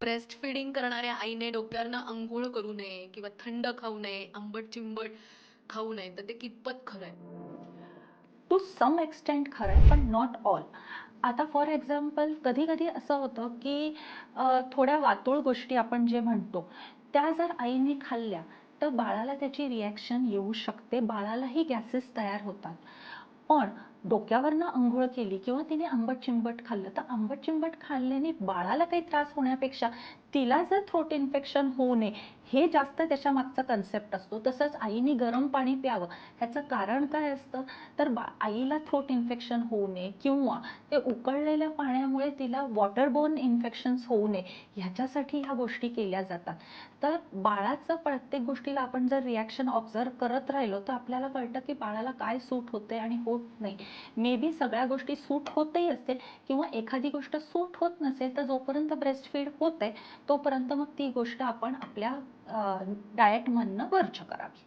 Breast feeding करणाऱ्या आईने डोक्यावरनं अंघोळ करू नये किंवा थंड खाऊ नये, आंबट चिंबट खाऊ नये, तर ते कितपत खरं आहे? टू सम एक्सटेंट खरं आहे, पण नॉट ऑल. आता फॉर एक्झाम्पल कधी कधी असं होतं की थोड्या वातोळ गोष्टी आपण जे म्हणतो त्या जर आईने खाल्ल्या तर बाळाला त्याची रिॲक्शन येऊ शकते, बाळालाही गॅसेस तयार होतात. पण डोक्यावरनं अंघोळ केली किंवा तिने आंबट चिंबट खाल्लं तर आंबट चिंबट खाल्ल्याने बाळाला काही त्रास होण्यापेक्षा तिला जर थ्रोट इन्फेक्शन होऊ नये हे जास्त त्याच्या मागचा कन्सेप्ट असतो. तसंच आईने गरम पाणी प्यावं ह्याचं कारण काय असतं, तर आईला थ्रोट इन्फेक्शन होऊ नये किंवा ते उकळलेल्या पाण्यामुळे तिला वॉटरबोर्न इन्फेक्शन्स होऊ नये ह्याच्यासाठी ह्या गोष्टी केल्या जातात. तर बाळाचं प्रत्येक गोष्टीला आपण जर रिॲक्शन ऑब्झर्व करत राहिलो तर आपल्याला कळतं की बाळाला काय सूट होते आणि होत नाही. मे बी सगळ्या गोष्टी सूट होतही असतील किंवा एखादी गोष्ट सूट होत नसेल तर जोपर्यंत ब्रेस्ट फीड होते तोपर्यंत मग ती गोष्ट आपण आपल्या डाएटमधनं वर्ज करावी.